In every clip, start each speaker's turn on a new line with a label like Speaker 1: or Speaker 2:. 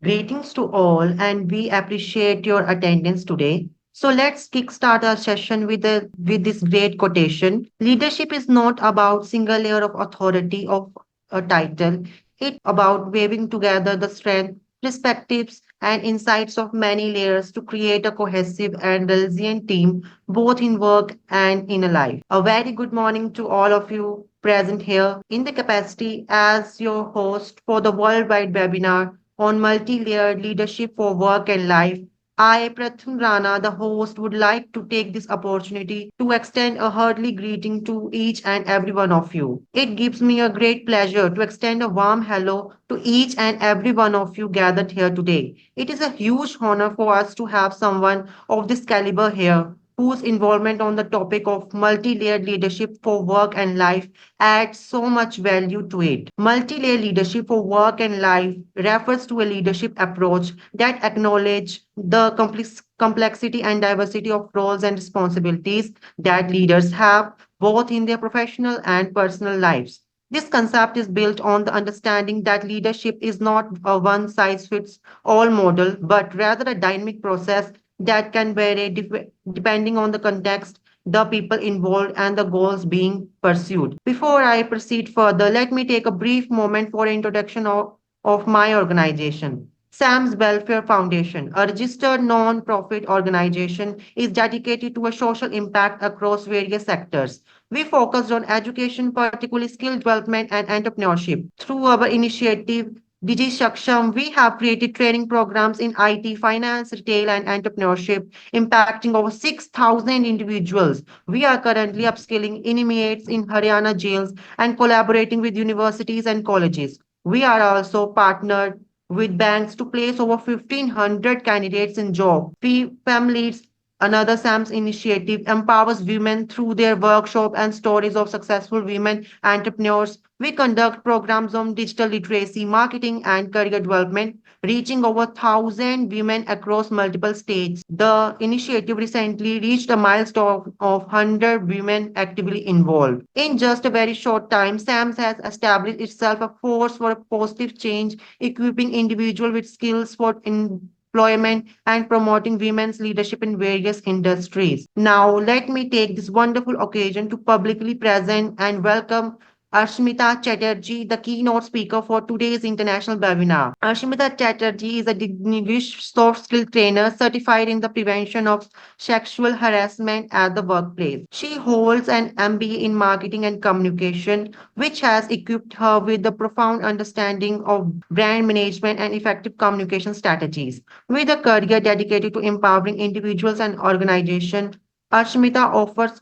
Speaker 1: Greetings to all, and we appreciate your attendance today. So let's kickstart our session with this great quotation. Leadership is not about single layer of authority of a title. It's about weaving together the strength, perspectives, and insights of many layers to create a cohesive and resilient team, both in work and in a life. A very good morning to all of you present here in the capacity as your host for the worldwide webinar on multi-layered leadership for work and life. I, Pratham Rana, the host, would like to take this opportunity to extend a hearty greeting to each and every one of you. It gives me a great pleasure to extend a warm hello to each and every one of you gathered here today. It is a huge honor for us to have someone of this caliber here whose involvement on the topic of multi-layered leadership for work and life adds so much value to it. Multi-layer leadership for work and life refers to a leadership approach that acknowledges the complexity and diversity of roles and responsibilities that leaders have both in their professional and personal lives. This concept is built on the understanding that leadership is not a one size fits all model, but rather a dynamic process that can vary depending on the context, the people involved, and the goals being pursued. Before I proceed further, let me take a brief moment for introduction of my organization. SAM's Welfare Foundation, a registered non-profit organization, is dedicated to a social impact across various sectors. We focused on education, particularly skill development and entrepreneurship. Through our initiative, DigiSaksham, we have created training programs in IT, finance, retail, and entrepreneurship, impacting over 6,000 individuals. We are currently upskilling inmates in Haryana jails and collaborating with universities and colleges. We are also partnered with banks to place over 1,500 candidates in job. Families, another SAMS initiative, empowers women through their workshop and stories of successful women entrepreneurs. We conduct programs on digital literacy, marketing, and career development, reaching over 1,000 women across multiple states. The initiative recently reached a milestone of 100 women actively involved. In just a very short time, SAMS has established itself a force for a positive change, equipping individuals with skills for employment and promoting women's leadership in various industries. Now, let me take this wonderful occasion to publicly present and welcome Ashmita Chatterjee, the keynote speaker for today's international webinar. Ashmita Chatterjee is a distinguished soft skill trainer certified in the prevention of sexual harassment at the workplace. She holds an MBA in marketing and communication, which has equipped her with the profound understanding of brand management and effective communication strategies. With a career dedicated to empowering individuals and organizations, Ashmita offers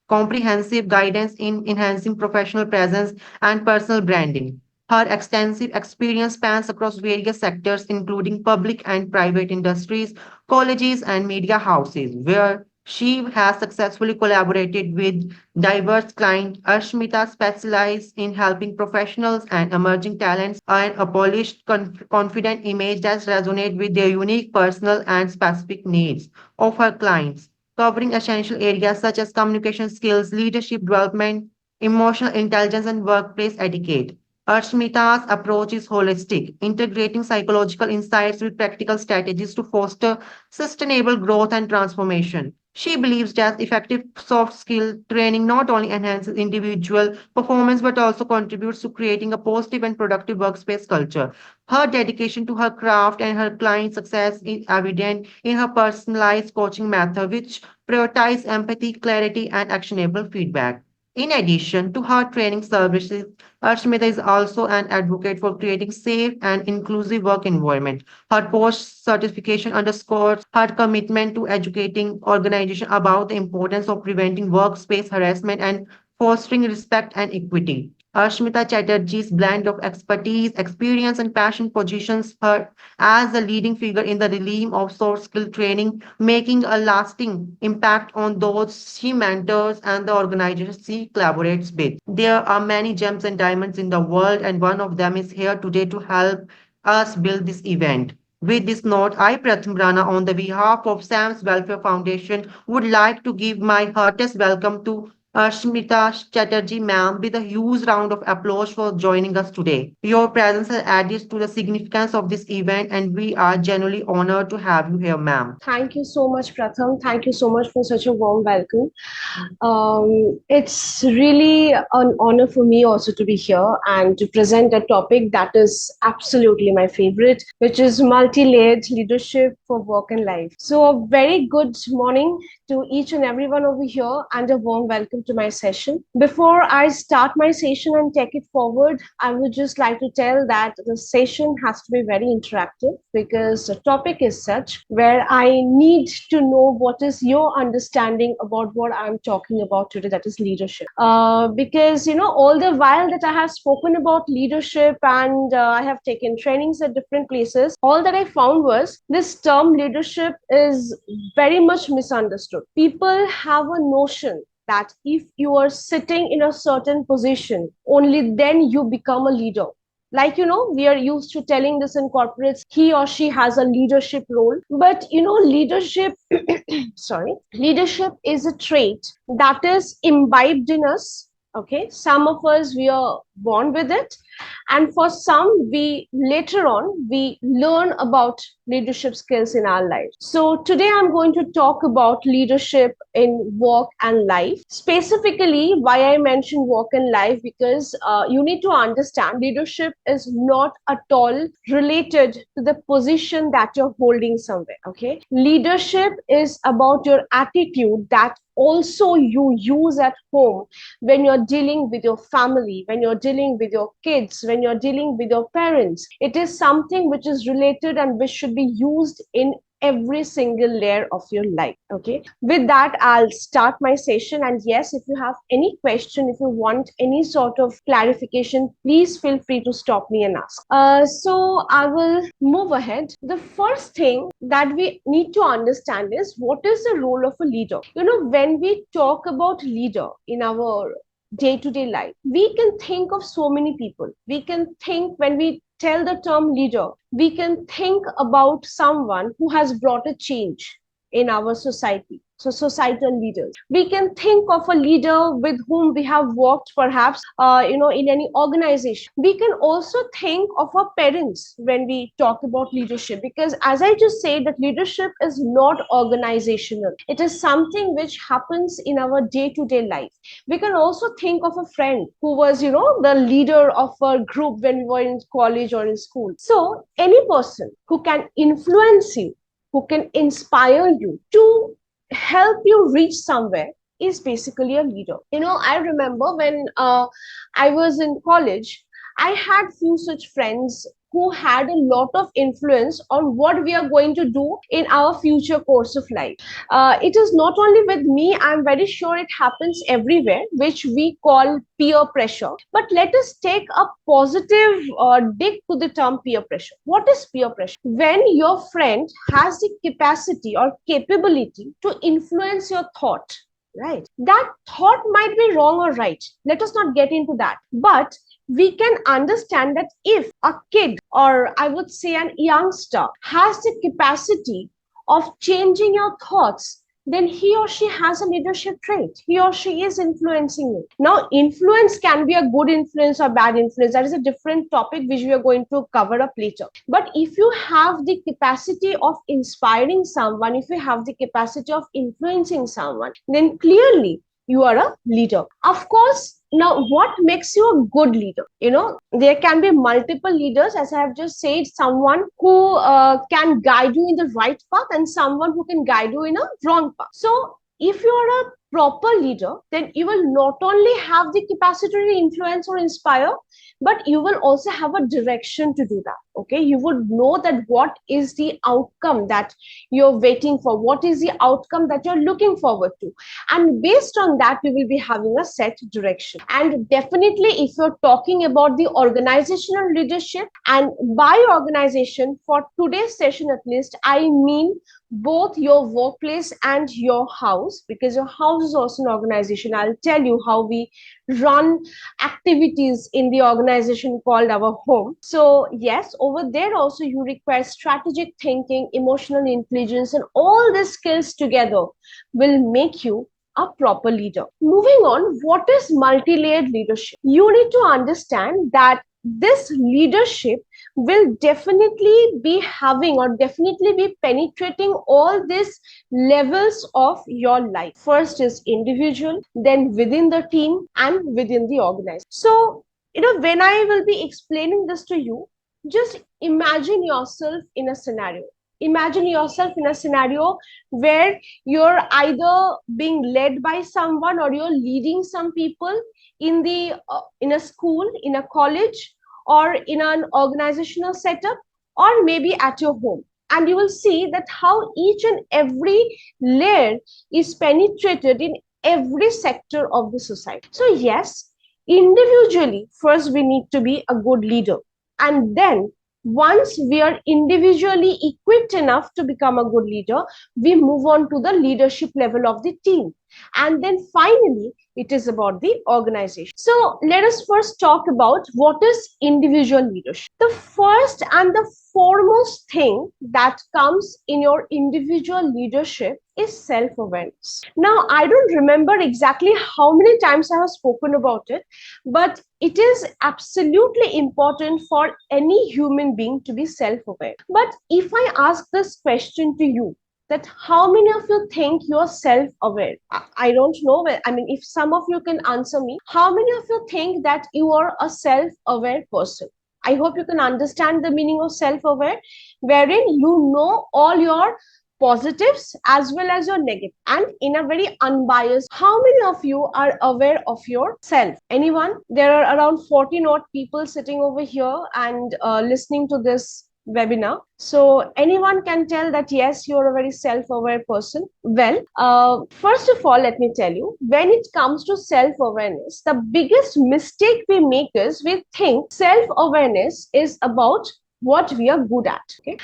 Speaker 1: comprehensive guidance in enhancing professional presence and personal branding. Her extensive experience spans across various sectors, including public and private industries, colleges, and media houses, where she has successfully collaborated with diverse clients. Ashmita specializes in helping professionals and emerging talents earn a polished, confident image that resonates with their unique personal and specific needs of her clients, covering essential areas such as communication skills, leadership development, emotional intelligence, and workplace etiquette. Arshmita's approach is holistic, integrating psychological insights with practical strategies to foster sustainable growth and transformation. She believes that effective soft skill training not only enhances individual performance but also contributes to creating a positive and productive workspace culture. Her dedication to her craft and her client success is evident in her personalized coaching method, which prioritizes empathy, clarity, and actionable feedback. In addition to her training services, Arshmita is also an advocate for creating safe and inclusive work environment. Her post certification underscores her commitment to educating organizations about the importance of preventing workspace harassment and fostering respect and equity. Ashmita Chatterjee's blend of expertise, experience, and passion positions her as a leading figure in the realm of soft skill training, making a lasting impact on those she mentors and the organizations she collaborates with. There are many gems and diamonds in the world, and one of them is here today to help us build this event. With this note, I, Pratham Rana, on the behalf of Sam's Welfare Foundation, would like to give my heartiest welcome to Smita Chatterjee, ma'am, with a huge round of applause for joining us today. Your presence has added to the significance of this event, and we are genuinely honored to have you here, ma'am.
Speaker 2: Thank you so much, Pratham. Thank you so much for such a warm welcome. It's really an honor for me also to be here and to present a topic that is absolutely my favorite, which is multi-layered leadership for work and life. So, a very good morning to each and everyone over here, and a warm welcome to my session. Before I start my session and take it forward, I would just like to tell that the session has to be very interactive because the topic is such where I need to know what is your understanding about what I'm talking about today, that is leadership. Because, all the while that I have spoken about leadership and I have taken trainings at different places, all that I found was this term leadership is very much misunderstood. People have a notion that if you are sitting in a certain position, only then you become a leader. Like, we are used to telling this in corporates, he or she has a leadership role. But, leadership, sorry, leadership is a trait that is imbibed in us. Okay. Some of us, we are born with it, and for some, we later on we learn about leadership skills in our life. So today I'm going to talk about leadership in work and life. Specifically, why I mention work and life, because you need to understand leadership is not at all related to the position that you're holding somewhere. Okay, leadership is about your attitude that also you use at home, when you're dealing with your family, when you're dealing with your kids, when you're dealing with your parents. It is something which is related and which should be used in every single layer of your life. Okay, with that, I'll start my session. And yes, if you have any question, if you want any sort of clarification, please feel free to stop me and ask. So I will move ahead. The first thing that we need to understand is what is the role of a leader. When we talk about leader in our day-to-day life, we can think of so many people. We can think, when we tell the term leader, we can think about someone who has brought a change in our society. So societal leaders. We can think of a leader with whom we have worked, perhaps, in any organization. We can also think of our parents when we talk about leadership, because as I just said, that leadership is not organizational. It is something which happens in our day-to-day life. We can also think of a friend who was, the leader of a group when we were in college or in school. So any person who can influence you, who can inspire you to help you reach somewhere, is basically a leader. I remember when I was in college, I had few such friends who had a lot of influence on what we are going to do in our future course of life. It is not only with me, I'm very sure it happens everywhere, which we call peer pressure. But let us take a positive dig to the term peer pressure. What is peer pressure? When your friend has the capacity or capability to influence your thought, right? That thought might be wrong or right. Let us not get into that. But we can understand that if a kid, or I would say an youngster, has the capacity of changing your thoughts, then he or she has a leadership trait. He or she is influencing you. Now, influence can be a good influence or bad influence. That is a different topic which we are going to cover up later. But if you have the capacity of inspiring someone, if you have the capacity of influencing someone, then clearly you are a leader. Of course, now what makes you a good leader? There can be multiple leaders, as I have just said, someone who can guide you in the right path and someone who can guide you in a wrong path. So if you are a proper leader, then you will not only have the capacity to influence or inspire, but you will also have a direction to do that. Okay, you would know that what is the outcome that you're waiting for, what is the outcome that you're looking forward to, and based on that we will be having a set direction. And definitely, if you're talking about the organizational leadership, and by organization, for today's session at least, I mean both your workplace and your house, because your house is also an organization. I'll tell you how we run activities in the organization called our home. So yes, over there also you require strategic thinking, emotional intelligence, and all these skills together will make you a proper leader. Moving on, what is multi-layered leadership? You need to understand that this leadership will definitely be having or definitely be penetrating all these levels of your life. First is individual, then within the team and within the organization. So, when I will be explaining this to you, just imagine yourself in a scenario. Imagine yourself in a scenario where you're either being led by someone or you're leading some people in a school, in a college, or in an organizational setup, or maybe at your home. And you will see that how each and every layer is penetrated in every sector of the society. So yes, individually, first we need to be a good leader. And then once we are individually equipped enough to become a good leader, we move on to the leadership level of the team. And then finally, it is about the organization. So let us first talk about what is individual leadership. The first and the foremost thing that comes in your individual leadership is self-awareness. Now, I don't remember exactly how many times I have spoken about it, but it is absolutely important for any human being to be self-aware. But if I ask this question to you, that how many of you think you're self-aware? I don't know. I mean, if some of you can answer me, how many of you think that you are a self-aware person? I hope you can understand the meaning of self-aware, wherein you know all your positives as well as your negative, and in a very unbiased. How many of you are aware of yourself? Anyone? There are around 14 odd people sitting over here and listening to this webinar. So anyone can tell that yes, you're a very self-aware person. Well, first of all, let me tell you, when it comes to self-awareness, the biggest mistake we make is we think self-awareness is about what we are good at. Okay,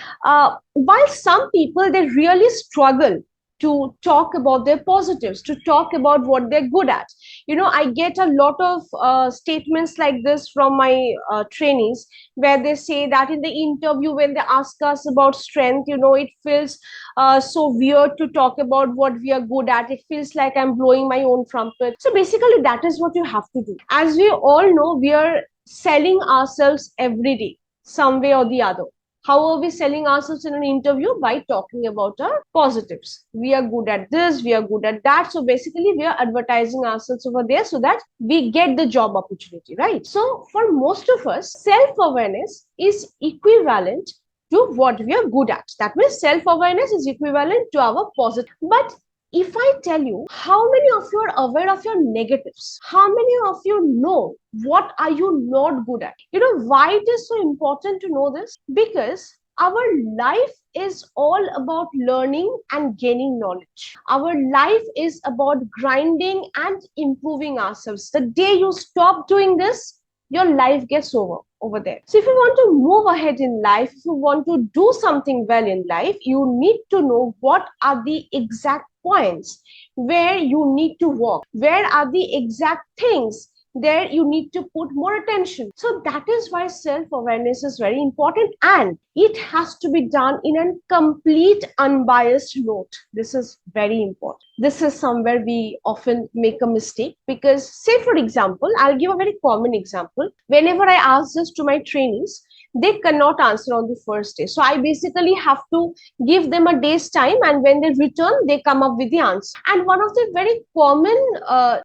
Speaker 2: while some people, they really struggle to talk about their positives, to talk about what they're good at. I get a lot of statements like this from my trainees, where they say that in the interview, when they ask us about strength, it feels so weird to talk about what we are good at. It feels like I'm blowing my own trumpet. So basically, that is what you have to do. As we all know, we are selling ourselves every day, some way or the other. How are we selling ourselves in an interview? By talking about our positives. We are good at this, we are good at that. So basically, we are advertising ourselves over there so that we get the job opportunity, right? So for most of us, self-awareness is equivalent to what we are good at. That means self-awareness is equivalent to our positive. But if I tell you, how many of you are aware of your negatives? How many of you know what are you not good at? Why it is so important to know this? Because our life is all about learning and gaining knowledge. Our life is about grinding and improving ourselves. The day you stop doing this, your life gets over there. So if you want to move ahead in life, if you want to do something well in life, you need to know what are the exact points where you need to work, where are the exact things there you need to put more attention. So that is why self-awareness is very important, and it has to be done in a complete unbiased note. This is very important. This is somewhere we often make a mistake, because say for example, I'll give a very common example. Whenever I ask this to my trainees, they cannot answer on the first day. So I basically have to give them a day's time, and when they return, they come up with the answer. And one of the very common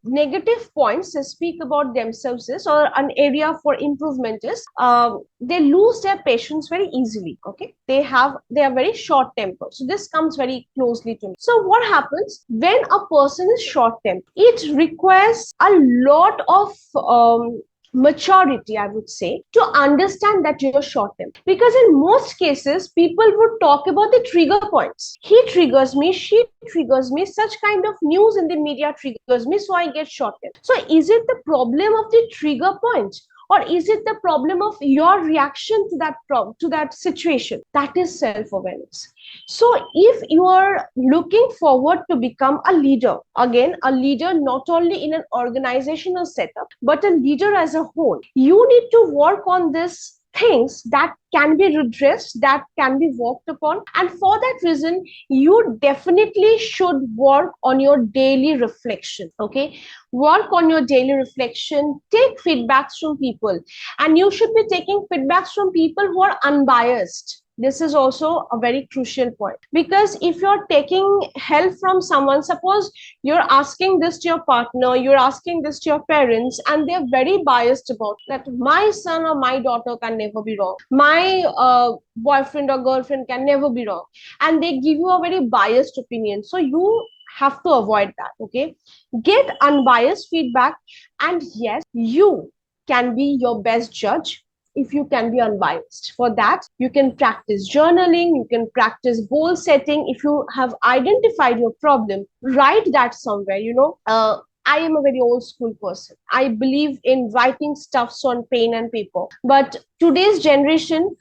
Speaker 2: negative points they speak about themselves is, or an area for improvement is, they lose their patience very easily. Okay, they are very short tempered. So this comes very closely to me. So what happens when a person is short tempered? It requires a lot of maturity, I would say, to understand that you're short tempered. Because in most cases, people would talk about the trigger points. He triggers me, she triggers me, such kind of news in the media triggers me, so I get short tempered. So is it the problem of the trigger point? Or is it the problem of your reaction to that problem, to that situation? That is self-awareness. So if you are looking forward to become a leader, again, a leader not only in an organizational setup, but a leader as a whole, you need to work on this things that can be redressed, that can be worked upon. And for that reason, you definitely should work on your daily reflection. Okay, work on your daily reflection, take feedbacks from people, and you should be taking feedbacks from people who are unbiased. This is also a very crucial point, because if you're taking help from someone, suppose you're asking this to your partner, you're asking this to your parents, and they're very biased about that my son or my daughter can never be wrong, my boyfriend or girlfriend can never be wrong, and they give you a very biased opinion, so you have to avoid that. Okay, get unbiased feedback, and yes, you can be your best judge if you can be unbiased. For that, you can practice journaling, you can practice goal setting. If you have identified your problem, write that somewhere. I am a very old school person. I believe in writing stuffs on pen and paper. But today's generation,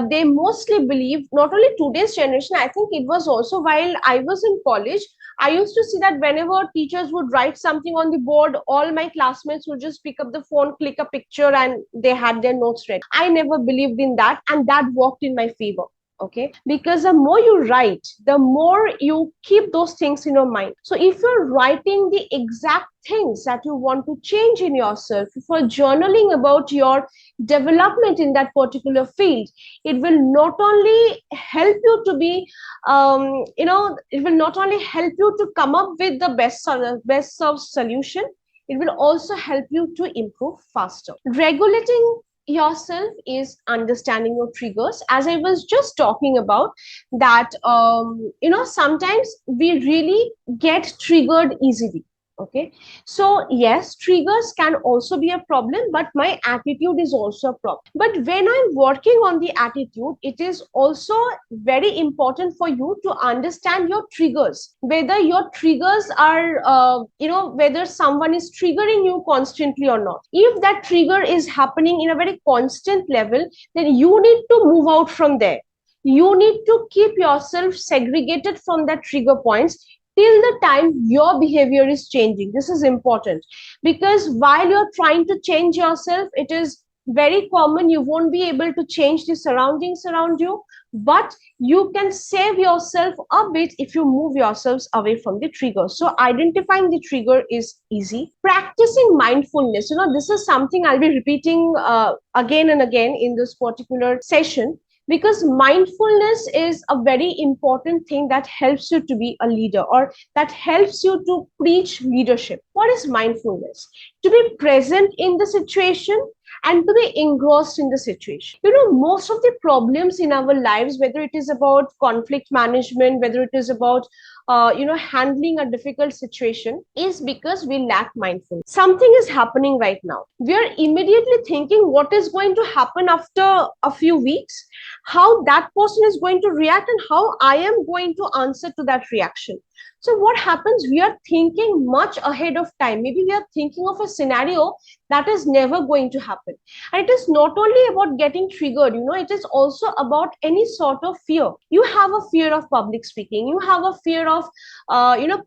Speaker 2: they mostly believe, not only today's generation, I think it was also while I was in college. I used to see that whenever teachers would write something on the board, all my classmates would just pick up the phone, click a picture, and they had their notes read. I never believed in that, and that worked in my favor. Okay, because the more you write, the more you keep those things in your mind. So if you're writing the exact things that you want to change in yourself, if you're journaling about your development in that particular field, it will not only help you to be it will not only help you to come up with the best solved solution, it will also help you to improve faster. Regulating yourself is understanding your triggers, as I was just talking about, that sometimes we really get triggered easily. Okay, so yes, triggers can also be a problem, but my attitude is also a problem. But when I'm working on the attitude, it is also very important for you to understand your triggers, whether your triggers are whether someone is triggering you constantly or not. If that trigger is happening in a very constant level, then you need to move out from there. You need to keep yourself segregated from that trigger points till the time your behavior is changing. This is important, because while you're trying to change yourself, it is very common you won't be able to change the surroundings around you, but you can save yourself a bit if you move yourselves away from the trigger. So identifying the trigger is easy. Practicing mindfulness, this is something I'll be repeating again and again in this particular session, because mindfulness is a very important thing that helps you to be a leader, or that helps you to preach leadership. What is mindfulness? To be present in the situation and to be engrossed in the situation. Most of the problems in our lives, whether it is about conflict management, whether it is about handling a difficult situation, is because we lack mindfulness. Something is happening right now. We are immediately thinking what is going to happen after a few weeks, how that person is going to react, and how I am going to answer to that reaction. So what happens? We are thinking much ahead of time. Maybe we are thinking of a scenario that is never going to happen. And it is not only about getting triggered, it is also about any sort of fear. You have a fear of public speaking. You have a fear of,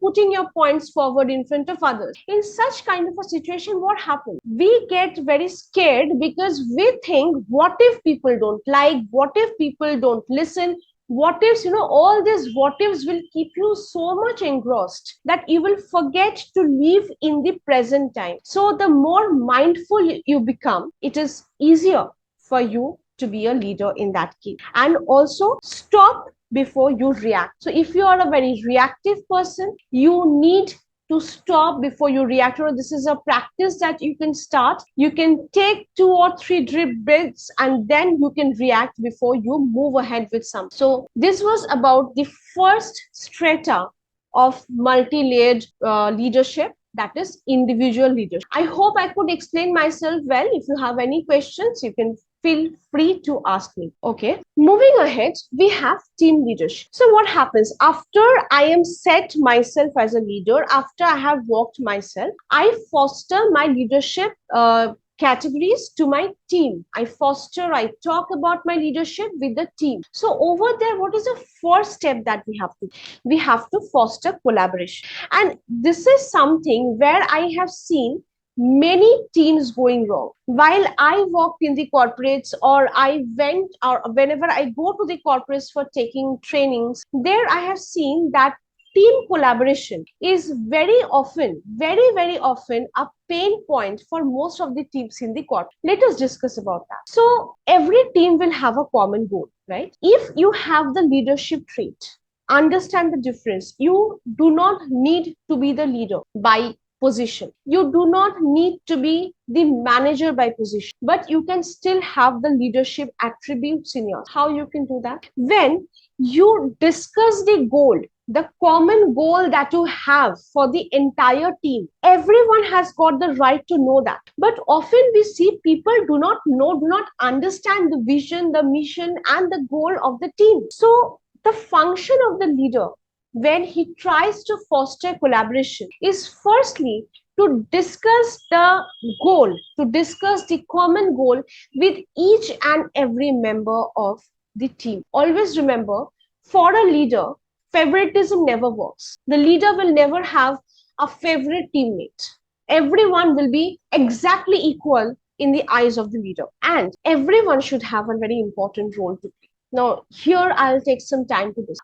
Speaker 2: putting your points forward in front of others. In such kind of a situation, what happens? We get very scared because we think, what if people don't like? What if people don't listen? What ifs, all these what ifs will keep you so much engrossed that you will forget to live in the present time. So the more mindful you become, it is easier for you to be a leader in that case. And also, stop before you react. So if you are a very reactive person, you need to stop before you react. This is a practice that you can start. You can take 2 or 3 drip breaths, and then you can react before you move ahead with some. So this was about the first strata of multi-layered leadership, that is individual leadership. I hope I could explain myself well. If you have any questions, you can feel free to ask me. Okay, moving ahead, we have team leadership. So what happens after I am set myself as a leader, after I have worked myself, I foster my leadership categories to my team. I talk about my leadership with the team. So over there, what is the first step that we have to? We have to foster collaboration. And this is something where I have seen many teams going wrong. While I worked in the corporates, or I went, or whenever I go to the corporates for taking trainings, there I have seen that team collaboration is very often a pain point for most of the teams in the corporate. Let us discuss about that. So every team will have a common goal, right? If you have the leadership trait, understand the difference. You do not need to be the leader by position. You do not need to be the manager by position, but you can still have the leadership attributes in yours. How you can do that? When you discuss the goal, the common goal that you have for the entire team, everyone has got the right to know that. But often we see people do not know, do not understand the vision, the mission, and the goal of the team. So the function of the leader when he tries to foster collaboration is firstly to discuss the goal, to discuss the common goal with each and every member of the team. Always remember, for a leader, favoritism never works. The leader will never have a favorite teammate. Everyone will be exactly equal in the eyes of the leader, and everyone should have a very important role to play. Now, here I'll take some time to this.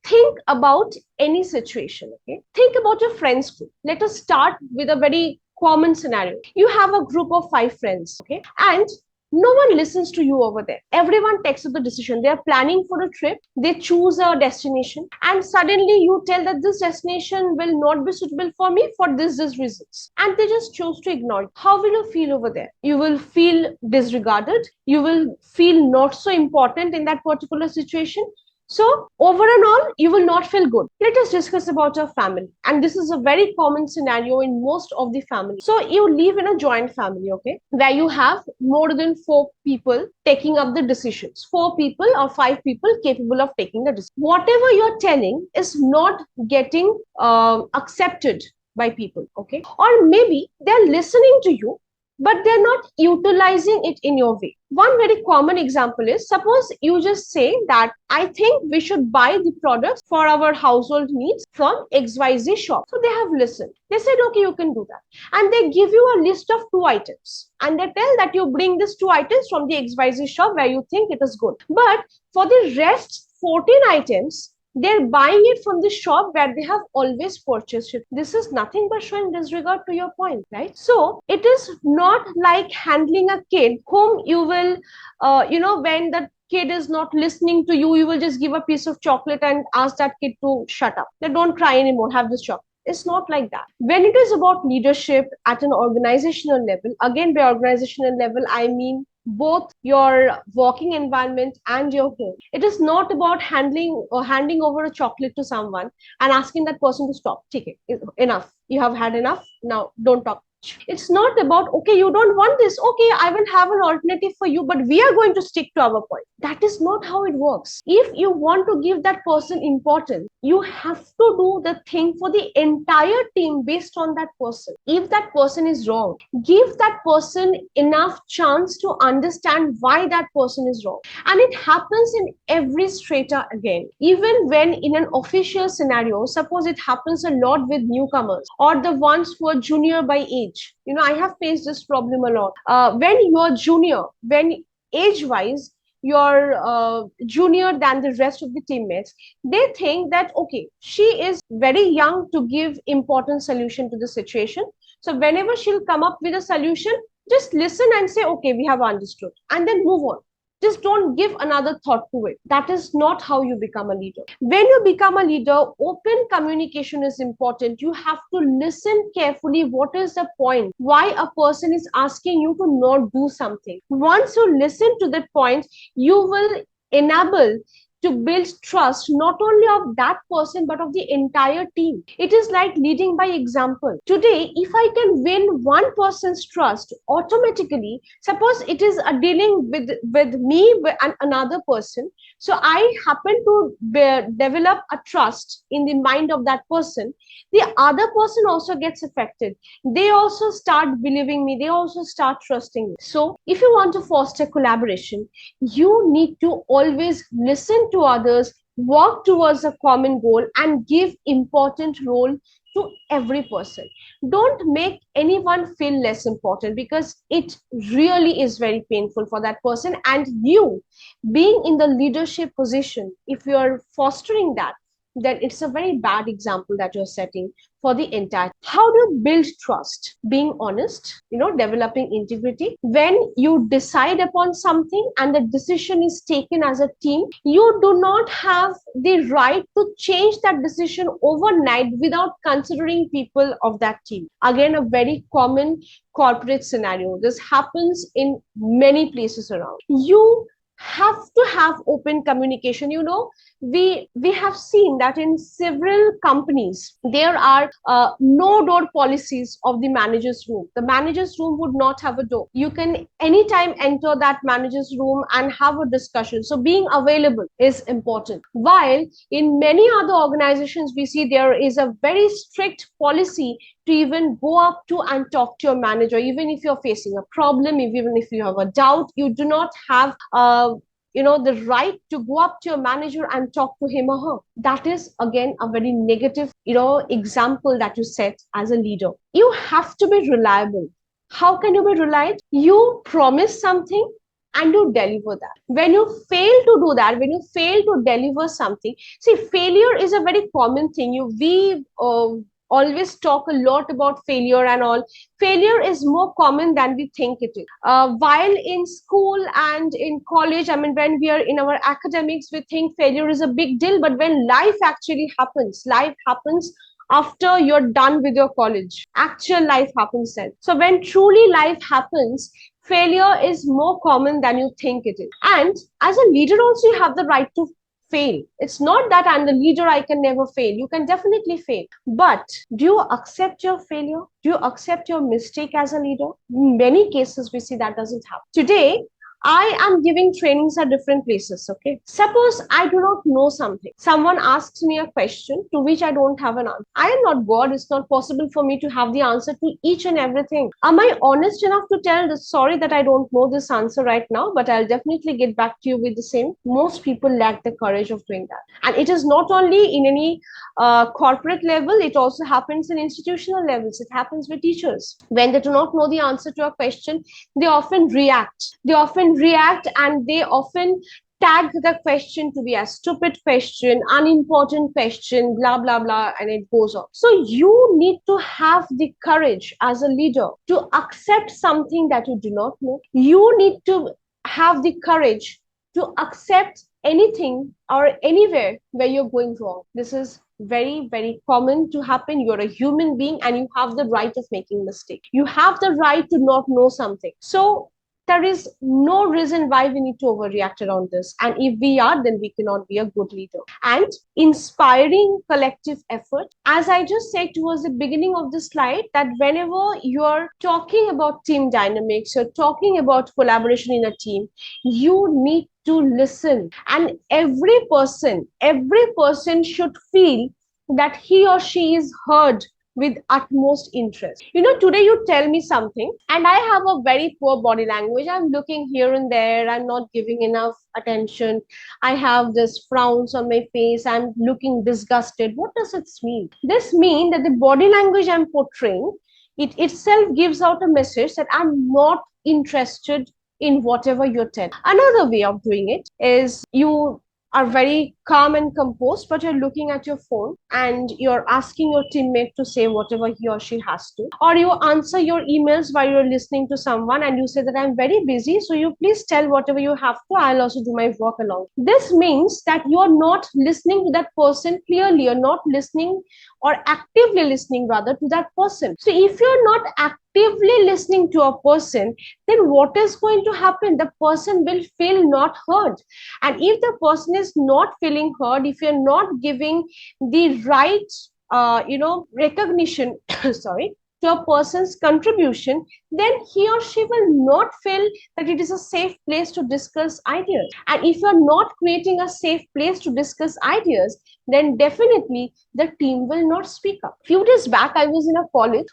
Speaker 2: Think about any situation, okay? Think about your friends group. Let us start with a very common scenario. You have a group of 5 friends, okay? And no one listens to you over there. Everyone takes up the decision. They are planning for a trip. They choose a destination, and suddenly you tell that this destination will not be suitable for me for this reasons, and they just choose to ignore it. How will you feel over there? You will feel disregarded. You will feel not so important in that particular situation. So over and all, you will not feel good. Let us discuss about your family. And this is a very common scenario in most of the families. So you live in a joint family, okay, where you have more than 4 people taking up the decisions. 4 people or 5 people capable of taking the decision. Whatever you're telling is not getting accepted by people, okay? Or maybe they're listening to you, but they're not utilizing it in your way. One very common example is, suppose you just say that I think we should buy the products for our household needs from XYZ shop. So they have listened. They said, okay, you can do that. And they give you a list of 2 items. And they tell that you bring these 2 items from the XYZ shop where you think it is good. But for the rest 14 items, they're buying it from the shop where they have always purchased it. This is nothing but showing disregard to your point, right? So it is not like handling a kid whom you will, when the kid is not listening to you, you will just give a piece of chocolate and ask that kid to shut up. They don't cry anymore, have this chocolate. It's not like that. When it is about leadership at an organizational level, again, by organizational level, I mean both your working environment and your home. It is not about handling or handing over a chocolate to someone and asking that person to stop. Take it. Enough. You have had enough. Now don't talk. It's not about, okay, you don't want this. Okay, I will have an alternative for you, but we are going to stick to our point. That is not how it works. If you want to give that person importance, you have to do the thing for the entire team based on that person. If that person is wrong, give that person enough chance to understand why that person is wrong. And it happens in every strata again. Even when in an official scenario, suppose it happens a lot with newcomers or the ones who are junior by age. I have faced this problem a lot. When you are junior, when age-wise, you're junior than the rest of the teammates, they think that, okay, she is very young to give important solution to the situation. So whenever she'll come up with a solution, just listen and say, okay, we have understood, and then move on. Just don't give another thought to it. That is not how you become a leader. When you become a leader, open communication is important. You have to listen carefully. What is the point? Why a person is asking you to not do something? Once you listen to that point, you will enable to build trust not only of that person but of the entire team. It is like leading by example. Today, if I can win one person's trust, automatically, suppose it is a dealing with me and another person, so I happen to develop a trust in the mind of that person, the other person also gets affected. They also start believing me, they also start trusting me. So if you want to foster collaboration, you need to always listen to others, work towards a common goal, and give important role to every person. Don't make anyone feel less important, because it really is very painful for that person. And you, being in the leadership position, if you're fostering that, then it's a very bad example that you're setting for the entire. How do you build trust? Being honest, developing integrity. When you decide upon something and the decision is taken as a team, you do not have the right to change that decision overnight without considering people of that team. Again, a very common corporate scenario. This happens in many places around. You have to have open communication. We have seen that in several companies there are no door policies of the manager's room. The manager's room would not have a door. You can anytime enter that manager's room and have a discussion. So being available is important. While in many other organizations we see there is a very strict policy to even go up to and talk to your manager, even if you're facing a problem, even if you have a doubt. You do not have the right to go up to your manager and talk to him or her. That is again a very negative example that you set as a leader. You have to be reliable. How can you be reliable? You promise something and you deliver that. When you fail to do that, when you fail to deliver something, see, failure is a very common thing. We always talk a lot about failure and all. Failure is more common than we think it is. While in school and in college, I mean, when we are in our academics, we think failure is a big deal. But when life happens after you're done with your college. Actual life happens then. So when truly life happens, failure is more common than you think it is. And as a leader also, you have the right to fail. It's not that I'm the leader, I can never fail. You can definitely fail. But do you accept your failure? Do you accept your mistake as a leader? In many cases, we see that doesn't happen. Today, I am giving trainings at different places. Okay. Suppose I do not know something. Someone asks me a question to which I don't have an answer. I am not God. It's not possible for me to have the answer to each and everything. Am I honest enough to tell the sorry that I don't know this answer right now, but I'll definitely get back to you with the same? Most people lack the courage of doing that. And it is not only in any corporate level, it also happens in institutional levels. It happens with teachers. When they do not know the answer to a question, they often react. And they often tag the question to be a stupid question, unimportant question, blah, blah, blah, and it goes on. So you need to have the courage as a leader to accept something that you do not know. You need to have the courage to accept anything or anywhere where you're going wrong. This is very, very common to happen. You're a human being and you have the right of making mistake. You have the right to not know something. So there is no reason why we need to overreact around this. And if we are, then we cannot be a good leader. And inspiring collective effort. As I just said towards the beginning of the slide, that whenever you're talking about team dynamics, you're talking about collaboration in a team, you need to listen. And every person should feel that he or she is heard with utmost interest. Today you tell me something and I have a very poor body language. I'm looking here and there. I'm not giving enough attention. I have this frowns on my face. I'm looking disgusted. What does it mean? This means that the body language I'm portraying, it itself gives out a message that I'm not interested in whatever you're telling. Another way of doing it is you are very calm and composed, but you're looking at your phone and you're asking your teammate to say whatever he or she has to. Or you answer your emails while you're listening to someone and you say that I'm very busy, so you please tell whatever you have to, I'll also do my work along. This means that you're not listening to that person clearly. You're not listening or actively listening rather to that person. So if you're not actively listening to a person, then what is going to happen? The person will feel not heard. And if the person is not feeling heard, if you're not giving the right recognition sorry, to a person's contribution, then he or she will not feel that it is a safe place to discuss ideas. And if you're not creating a safe place to discuss ideas, then definitely the team will not speak up. Few days back, I was in a college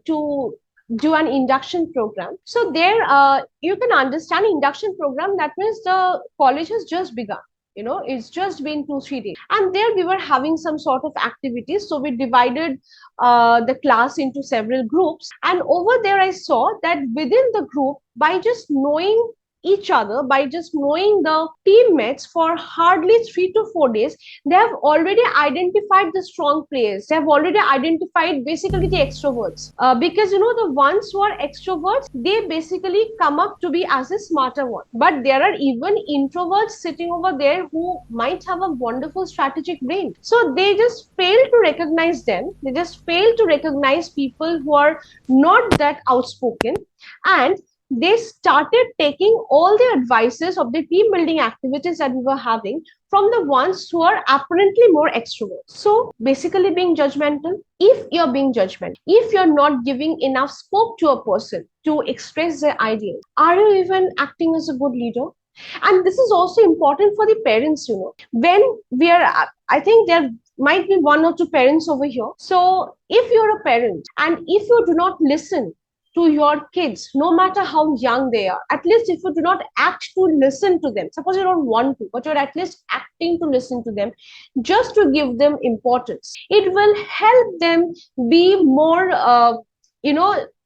Speaker 2: to do an induction program. So there, you can understand induction program. That means the college has just begun. It's just been 2 3 days, and there we were having some sort of activities. So we divided the class into several groups, and over there I saw that within the group, by just knowing each other, by just knowing the teammates for hardly 3 to 4 days, they have already identified the strong players. They have already identified basically the extroverts, because the ones who are extroverts, they basically come up to be as a smarter one. But there are even introverts sitting over there who might have a wonderful strategic brain. So they just fail to recognize them. They just fail to recognize people who are not that outspoken, and they started taking all the advices of the team building activities that we were having from the ones who are apparently more extroverts. So basically being judgmental, if you're being judgmental, if you're not giving enough scope to a person to express their ideas, are you even acting as a good leader? And this is also important for the parents, when we are, I think there might be 1 or 2 parents over here. So if you're a parent and if you do not listen to your kids, no matter how young they are, at least if you do not act to listen to them, suppose you don't want to, but you're at least acting to listen to them, just to give them importance, it will help them be more,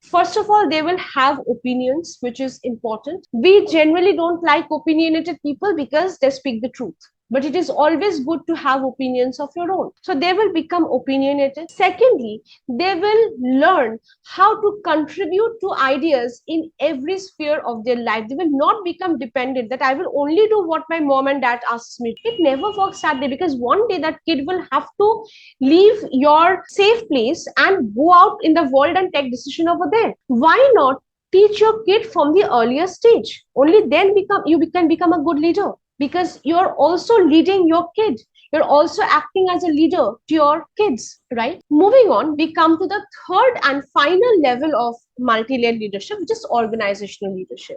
Speaker 2: first of all, they will have opinions, which is important. We generally don't like opinionated people because they speak the truth. But it is always good to have opinions of your own. So they will become opinionated. Secondly, they will learn how to contribute to ideas in every sphere of their life. They will not become dependent that I will only do what my mom and dad asks me. It never works that day, because one day that kid will have to leave your safe place and go out in the world and take decision over there. Why not teach your kid from the earlier stage? Only then you can become a good leader, because you're also leading your kid. You're also acting as a leader to your kids, right? Moving on, we come to the third and final level of multi-layered leadership, which is organizational leadership.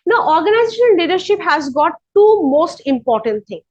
Speaker 2: Now, organizational leadership has got two most important things.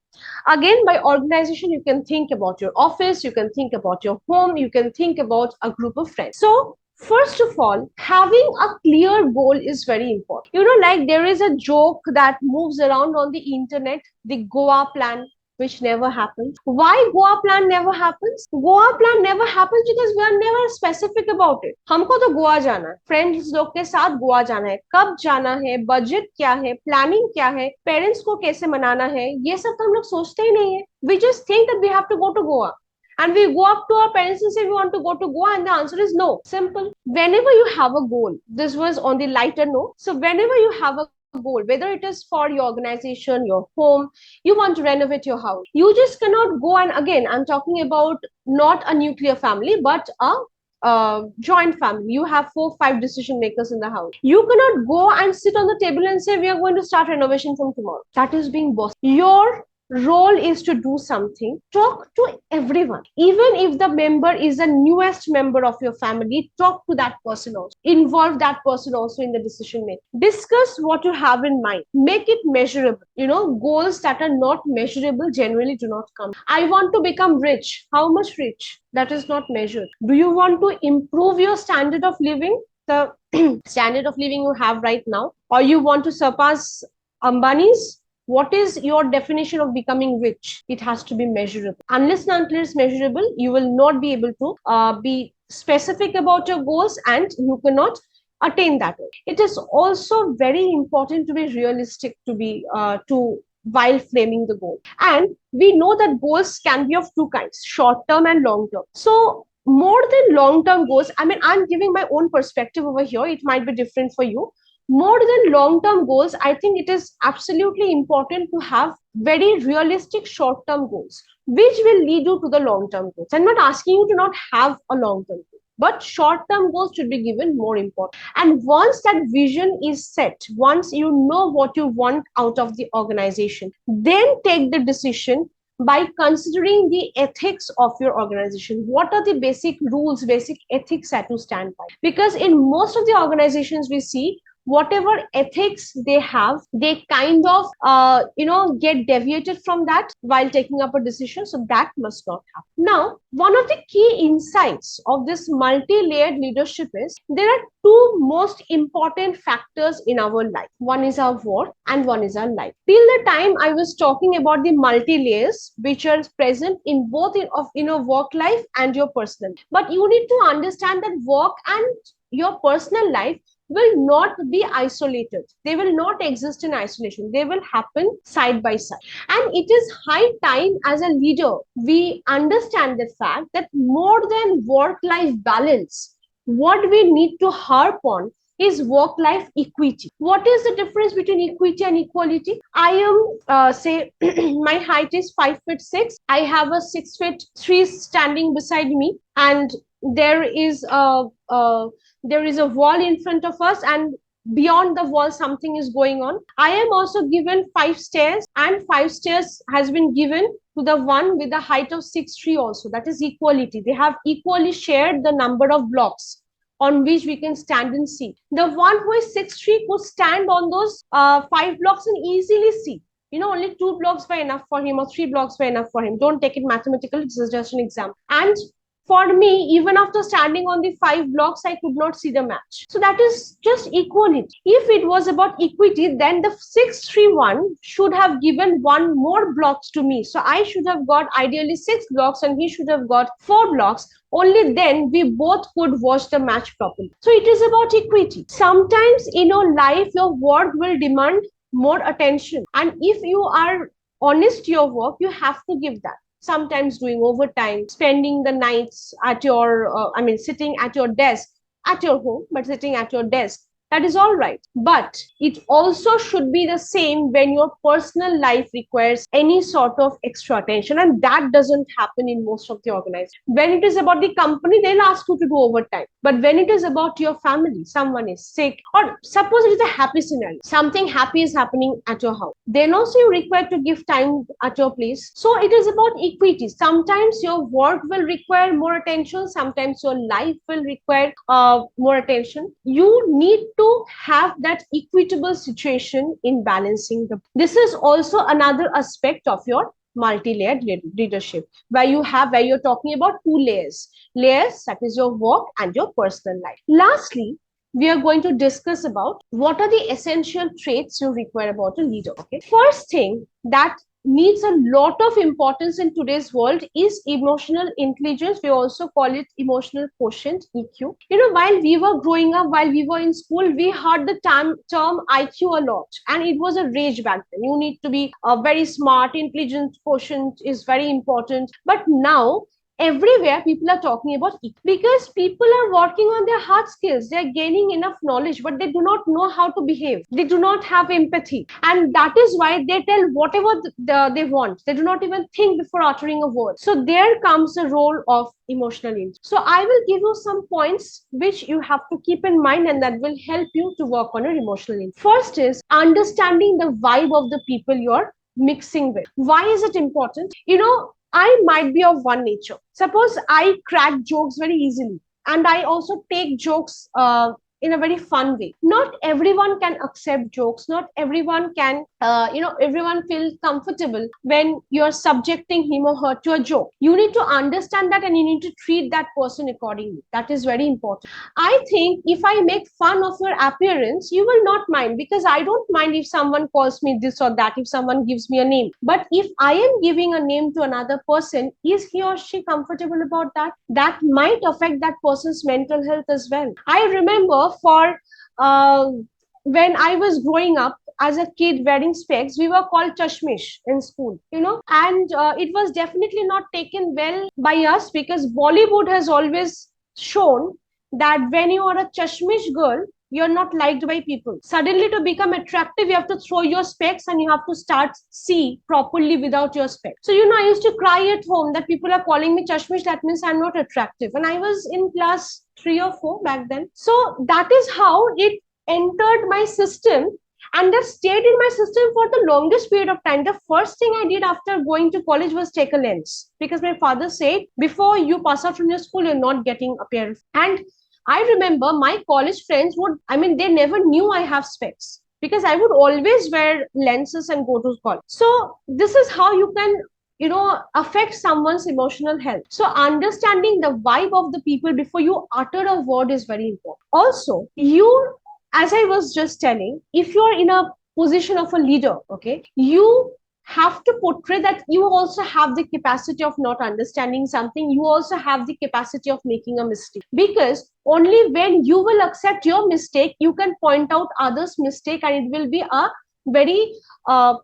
Speaker 2: Again, by organization, you can think about your office, you can think about your home, you can think about a group of friends. So first of all, having a clear goal is very important. Like there is a joke that moves around on the internet, the Goa plan, which never happens. Why Goa plan never happens? Goa plan never happens because we are never specific about it. हमको तो गोवा जाना है, friends लोग के साथ गोवा जाना है, कब जाना है, बजट क्या है, प्लानिंग क्या है, पेरेंट्स को कैसे मनाना है, ये सब तो हम लोग सोचते ही नहीं है. We just think that we have to go to Goa. And we go up to our parents and say we want to go to Goa, and the answer is no. Simple. Whenever you have a goal, this was on the lighter note. So whenever you have a goal, whether it is for your organization, your home, you want to renovate your house, you just cannot go. And again, I'm talking about not a nuclear family, but a joint family. You have 4 5 decision makers in the house. You cannot go and sit on the table and say we are going to start renovation from tomorrow. That is being boss. Your role is to do something. Talk to everyone. Even if the member is the newest member of your family, talk to that person also. Involve that person also in the decision making. Discuss what you have in mind. Make it measurable. Goals that are not measurable generally do not come. I want to become rich. How much rich? That is not measured. Do you want to improve your standard of living? The standard of living you have right now, or you want to surpass Ambani's? What is your definition of becoming rich? It has to be measurable. Unless and until it's measurable, you will not be able to be specific about your goals, and you cannot attain that. It is also very important to be realistic, to while framing the goal. And we know that goals can be of two kinds: short term and long term. So more than long term goals, I'm giving my own perspective over here. It might be different for you. More than long term goals, I think it is absolutely important to have very realistic short term goals, which will lead you to the long term goals. I'm not asking you to not have a long term goal, but short term goals should be given more importance. And once that vision is set, once you know what you want out of the organization, then take the decision by considering the ethics of your organization. What are the basic rules, basic ethics that you stand by? Because in most of the organizations we see, whatever ethics they have, they kind of get deviated from that while taking up a decision. So that must not happen. Now, one of the key insights of this multi-layered leadership is there are two most important factors in our life. One is our work and one is our life. Till the time I was talking about the multi-layers which are present in both in your work life and your personal. But you need to understand that work and your personal life will not be isolated. They will not exist in isolation. They will happen side by side. And it is high time as a leader, we understand the fact that more than work-life balance, what we need to harp on is work-life equity. What is the difference between equity and equality? I am, say, my height is 5'6". I have a 6'3" standing beside me, and there is a wall in front of us, and beyond the wall something is going on. I am also given 5 stairs, and 5 stairs has been given to the one with the height of 6'3" also. That is equality. They have equally shared the number of blocks on which we can stand and see. The one who is 6'3" could stand on those 5 blocks and easily see. Only 2 blocks were enough for him, or 3 blocks were enough for him. Don't take it mathematically, this is just an example. And for me, even after standing on the 5 blocks, I could not see the match. So that is just equality. If it was about equity, then the 6'3" should have given one more blocks to me. So I should have got ideally 6 blocks and he should have got 4 blocks. Only then we both could watch the match properly. So it is about equity. Sometimes in your life, your work will demand more attention. And if you are honest to your work, you have to give that. Sometimes doing overtime, spending the nights at your, sitting at your desk, at your home, but sitting at your desk. That is all right. But it also should be the same when your personal life requires any sort of extra attention. And that doesn't happen in most of the organizations. When it is about the company, they'll ask you to do overtime. But when it is about your family, someone is sick, or suppose it is a happy scenario, something happy is happening at your house, then also you're required to give time at your place. So it is about equity. Sometimes your work will require more attention. Sometimes your life will require more attention. You need to have that equitable situation in balancing the. This is also another aspect of your multi-layered leadership, where you're talking about 2 layers. That is your work and your personal life. Lastly, we are going to discuss about what are the essential traits you require about a leader. Okay. First thing that needs a lot of importance in today's world is emotional intelligence. We also call it emotional quotient, EQ. While we were growing up, while we were in school, we heard the term IQ a lot, and it was a rage back then. You need to be very smart, intelligent quotient is very important. But now, everywhere people are talking about EQ, because people are working on their hard skills. They're gaining enough knowledge, but they do not know how to behave. They do not have empathy, and that is why they tell whatever they want. They do not even think before uttering a word. So there comes the role of emotional intelligence. So I will give you some points which you have to keep in mind, and that will help you to work on your emotional intelligence. First is understanding the vibe of the people you're mixing with. Why is it important? I might be of one nature. Suppose I crack jokes very easily, and I also take jokes in a very fun way. Not everyone can accept jokes. Not everyone can, everyone feels comfortable when you're subjecting him or her to a joke. You need to understand that, and you need to treat that person accordingly. That is very important. I think if I make fun of your appearance, you will not mind, because I don't mind if someone calls me this or that, if someone gives me a name. But if I am giving a name to another person, is he or she comfortable about that? That might affect that person's mental health as well. I remember when I was growing up as a kid wearing specs, we were called chashmish in school, and it was definitely not taken well by us, because Bollywood has always shown that when you are a chashmish girl, you're not liked by people. Suddenly, to become attractive, you have to throw your specs and you have to start see properly without your specs. So, I used to cry at home that people are calling me chashmish, that means I'm not attractive. And I was in class 3 or 4 back then. So that is how it entered my system, and that stayed in my system for the longest period of time. The first thing I did after going to college was take a lens, because my father said, before you pass out from your school, you're not getting a pair. And I remember my college friends would, I mean, they never knew I have specs because I would always wear lenses and go to college. So this is how you can, affect someone's emotional health. So understanding the vibe of the people before you utter a word is very important. Also, as I was just telling, if you're in a position of a leader, okay, you have to portray that you also have the capacity of not understanding something, you also have the capacity of making a mistake, because only when you will accept your mistake you can point out others mistake, and it will be a very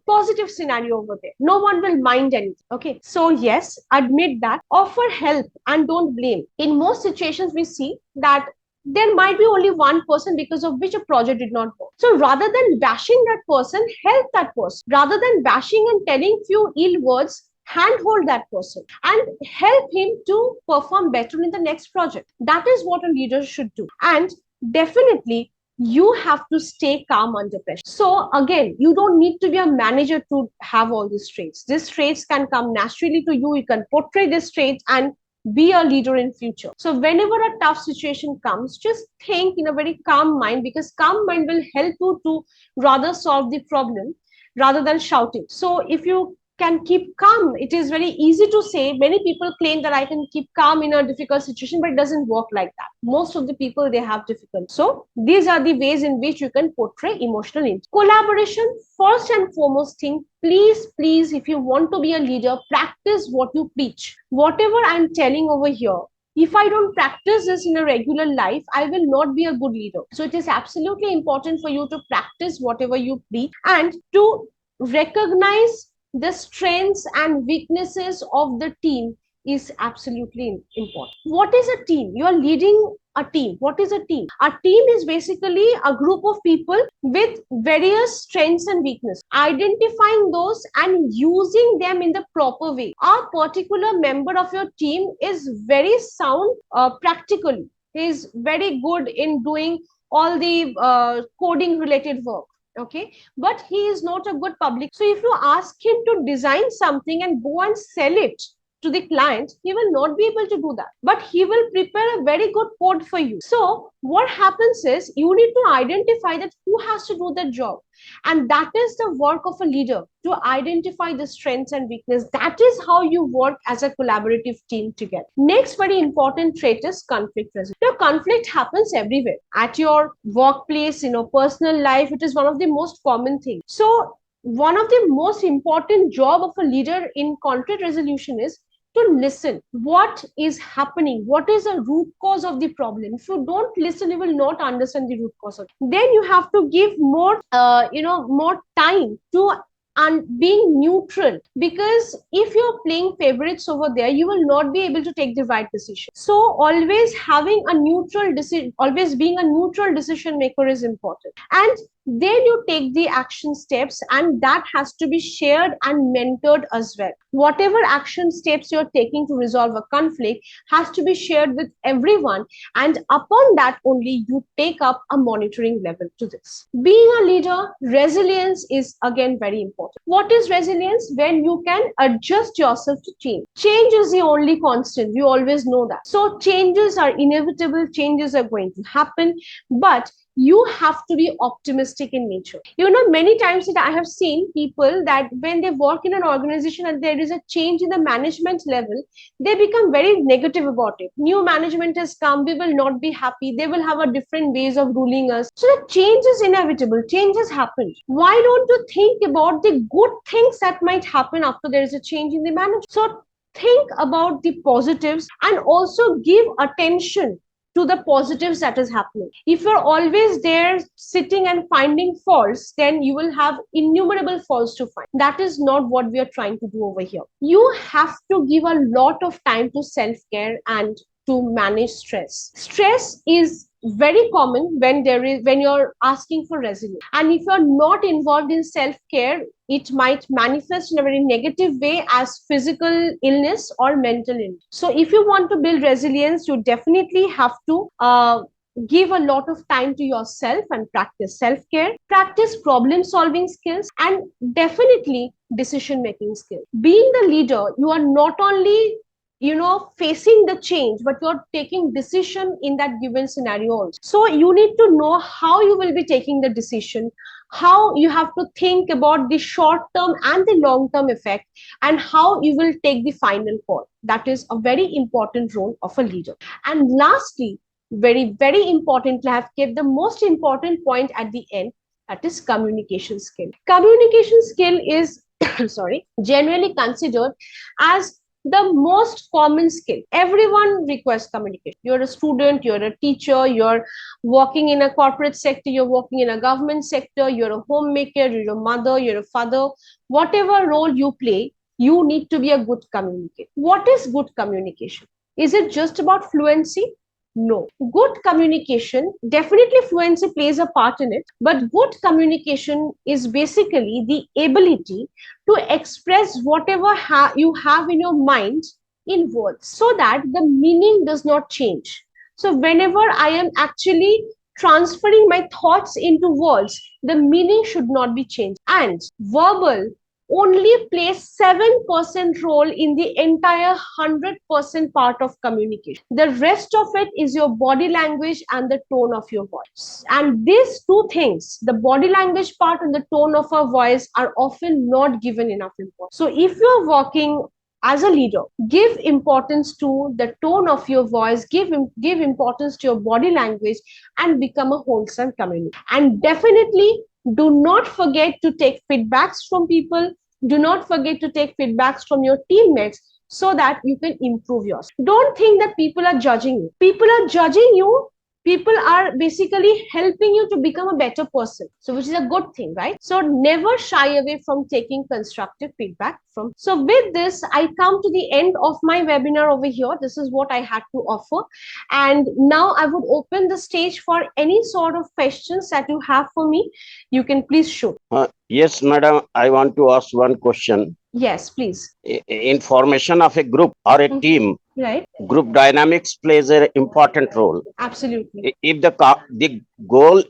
Speaker 2: positive scenario over there. No one will mind anything. Okay, so yes, admit that, offer help and don't blame. In most situations we see that there might be only one person because of which a project did not work. So rather than bashing that person, help that person. Rather than bashing and telling few ill words, handhold that person and help him to perform better in the next project. That is what a leader should do. And definitely, you have to stay calm under pressure. So again, you don't need to be a manager to have all these traits. These traits can come naturally to you. You can portray these traits and be a leader in future. So whenever a tough situation comes, just think in a very calm mind, because calm mind will help you to rather solve the problem rather than shouting. So if you can keep calm, it is very easy to say. Many people claim that I can keep calm in a difficult situation, but it doesn't work like that. Most of the people, they have difficulty. So these are the ways in which you can portray emotional intelligence. Collaboration, first and foremost thing, please, if you want to be a leader, practice what you preach. Whatever I'm telling over here, if I don't practice this in a regular life, I will not be a good leader. So it is absolutely important for you to practice whatever you preach and to recognize the strengths and weaknesses of the team is absolutely important. What is a team? You are leading a team. What is a team? A team is basically a group of people with various strengths and weaknesses. Identifying those and using them in the proper way. A particular member of your team is very sound practically. He is very good in doing all the coding related work, okay, but he is not a good public. So if you ask him to design something and go and sell it to the client, he will not be able to do that, but he will prepare a very good code for you. So what happens is you need to identify that who has to do the job, and that is the work of a leader, to identify the strengths and weakness. That is how you work as a collaborative team together. Next very important trait is conflict resolution. Now conflict happens everywhere, at your workplace, personal life. It is one of the most common things. So one of the most important job of a leader in conflict resolution is to listen. What is happening? What is the root cause of the problem? If you don't listen, you will not understand the root cause of it. Then you have to give more more time to and being neutral, because if you're playing favorites over there, you will not be able to take the right decision. So always having a neutral decision, always being a neutral decision maker is important. And then you take the action steps, and that has to be shared and mentored as well. Whatever action steps you're taking to resolve a conflict has to be shared with everyone, and upon that only you take up a monitoring level to this. Being a leader, resilience is again very important. What is resilience? When you can adjust yourself to change. Change is the only constant, we always know that. So changes are inevitable, changes are going to happen, but you have to be optimistic in nature. Many times that I have seen people that when they work in an organization and there is a change in the management level, they become very negative about it. New management has come, we will not be happy, they will have a different ways of ruling us. So the change is inevitable, change has happened. Why don't you think about the good things that might happen after there is a change in the management? So think about the positives and also give attention to the positives that is happening. If you're always there sitting and finding faults, then you will have innumerable faults to find. That is not what we are trying to do over here. You have to give a lot of time to self-care and to manage stress. Stress is very common when you're asking for resilience, and if you're not involved in self-care, it might manifest in a very negative way as physical illness or mental illness. So if you want to build resilience, you definitely have to give a lot of time to yourself and practice self-care, practice problem solving skills, and definitely decision making skills. Being the leader, you are not only facing the change, but you're taking decision in that given scenario also. So you need to know how you will be taking the decision, how you have to think about the short term and the long term effect, and how you will take the final call. That is a very important role of a leader. And lastly, very, very importantly, I have kept the most important point at the end, that is communication skill. Communication skill is sorry, generally considered as the most common skill. Everyone requires communication. You're a student, you're a teacher, you're working in a corporate sector, you're working in a government sector, you're a homemaker, you're a mother, you're a father. Whatever role you play, you need to be a good communicator. What is good communication? Is it just about fluency? No. Good communication, definitely fluency plays a part in it, but good communication is basically the ability to express whatever you have in your mind in words, so that the meaning does not change. So whenever I am actually transferring my thoughts into words, the meaning should not be changed. And verbal only plays 7% role in the entire 100% part of communication. The rest of it is your body language and the tone of your voice. And these two things, the body language part and the tone of our voice, are often not given enough importance. So if you're working as a leader, give importance to the tone of your voice, give importance to your body language, and become a wholesome community. And definitely do not forget to take feedbacks from people. Do not forget to take feedbacks from your teammates, so that you can improve yours. Don't think that people are judging you. People are judging you. People are basically helping you to become a better person. So, which is a good thing, right? So, never shy away from taking constructive feedback from. So, with this, I come to the end of my webinar over here. This is what I had to offer. And now I would open the stage for any sort of questions that you have for me. You can please shoot.
Speaker 3: Yes, madam, I want to ask one question.
Speaker 2: Yes, please.
Speaker 3: In formation of a group or a team,
Speaker 2: Right.
Speaker 3: group dynamics plays an important role.
Speaker 2: Absolutely.
Speaker 3: If the goal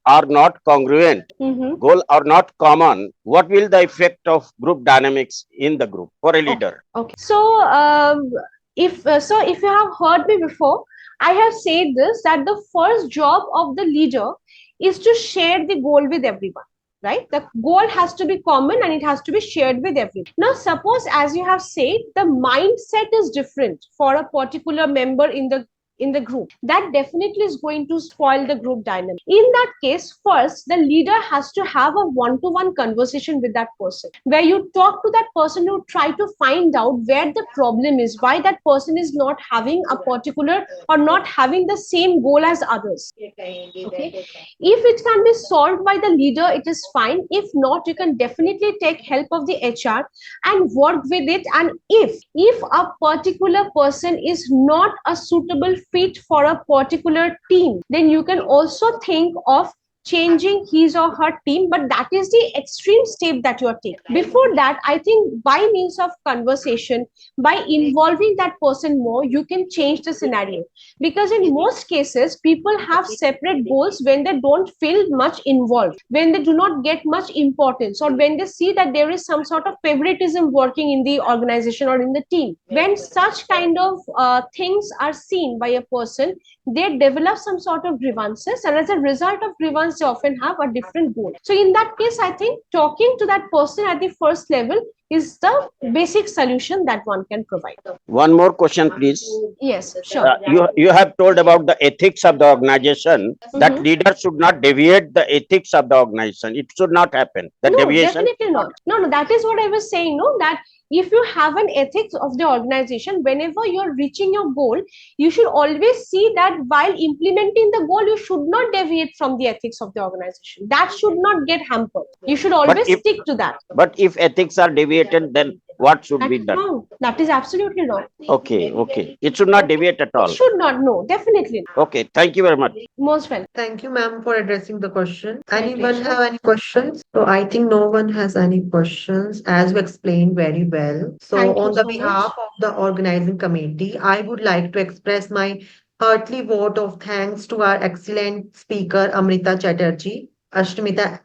Speaker 3: are not congruent, goal are not common, what will the effect of group dynamics in the group for a leader?
Speaker 2: Okay. So, if if you have heard me before, I have said this, that the first job of the leader is to share the goal with everyone. Right? The goal has to be common and it has to be shared with everyone. Now, suppose, as you have said, the mindset is different for a particular member in the group. That definitely is going to spoil the group dynamic. In that case, first, the leader has to have a one-to-one conversation with that person, where you talk to that person, you try to find out where the problem is, why that person is not having a particular or not having the same goal as others. Okay. If it can be solved by the leader, it is fine. If not, you can definitely take help of the HR and work with it. And if a particular person is not a suitable fit for a particular team, then you can also think of changing his or her team, but that is the extreme step that you are taking. Before that, I think by means of conversation, by involving that person more, you can change the scenario. Because in most cases, people have separate goals when they don't feel much involved, when they do not get much importance, or when they see that there is some sort of favoritism working in the organization or in the team. When such kind of things are seen by a person, they develop some sort of grievances, and as a result of grievance, they often have a different goal. So in that case, I think talking to that person at the first level is the basic solution that one can provide.
Speaker 3: One more question, please.
Speaker 2: Yes, sure.
Speaker 3: You have told about the ethics of the organization, that leaders should not deviate the ethics of the organization. It should not happen. The deviation.
Speaker 2: Definitely not. No, that is what I was saying. No, that if you have an ethics of the organization, whenever you're reaching your goal, you should always see that while implementing the goal, you should not deviate from the ethics of the organization. That should not get hampered. You should always stick to that.
Speaker 3: But if ethics are deviated, then what should be done?
Speaker 2: Wrong. That is absolutely wrong.
Speaker 3: Okay. It should not deviate at all.
Speaker 2: It should not. No, definitely not.
Speaker 3: Okay. Thank you very much.
Speaker 2: Most welcome.
Speaker 1: Thank you, ma'am, for addressing the question. Anyone have any questions? So I think no one has any questions, as you explained very well. So
Speaker 2: Thank you
Speaker 1: on the
Speaker 2: so
Speaker 1: behalf
Speaker 2: much.
Speaker 1: of the organizing committee, I would like to express my heartily vote of thanks to our excellent speaker, Ashmita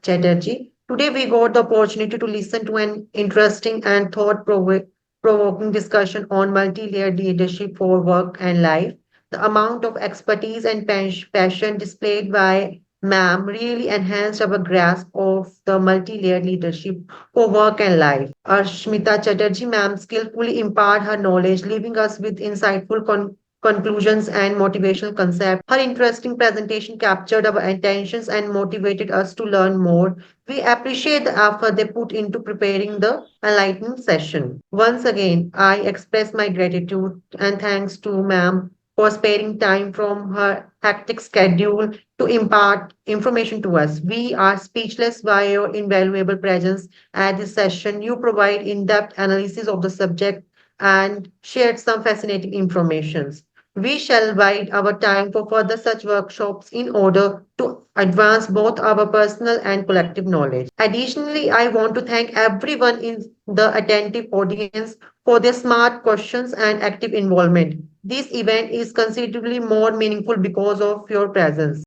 Speaker 1: Chatterjee. Today we got the opportunity to listen to an interesting and thought-provoking thought-provoking discussion on multi-layered leadership for work and life. The amount of expertise and passion displayed by ma'am really enhanced our grasp of the multi-layered leadership for work and life. Ashmita Chatterjee ma'am skillfully imparted her knowledge, leaving us with insightful conclusions and motivational concepts. Her interesting presentation captured our attentions and motivated us to learn more. We appreciate the effort they put into preparing the enlightening session. Once again, I express my gratitude and thanks to ma'am for sparing time from her hectic schedule to impart information to us. We are speechless by your invaluable presence at this session. You provide in-depth analysis of the subject and shared some fascinating information. We shall bide our time for further such workshops in order to advance both our personal and collective knowledge. Additionally, I want to thank everyone in the attentive audience for their smart questions and active involvement. This event is considerably more meaningful because of your presence.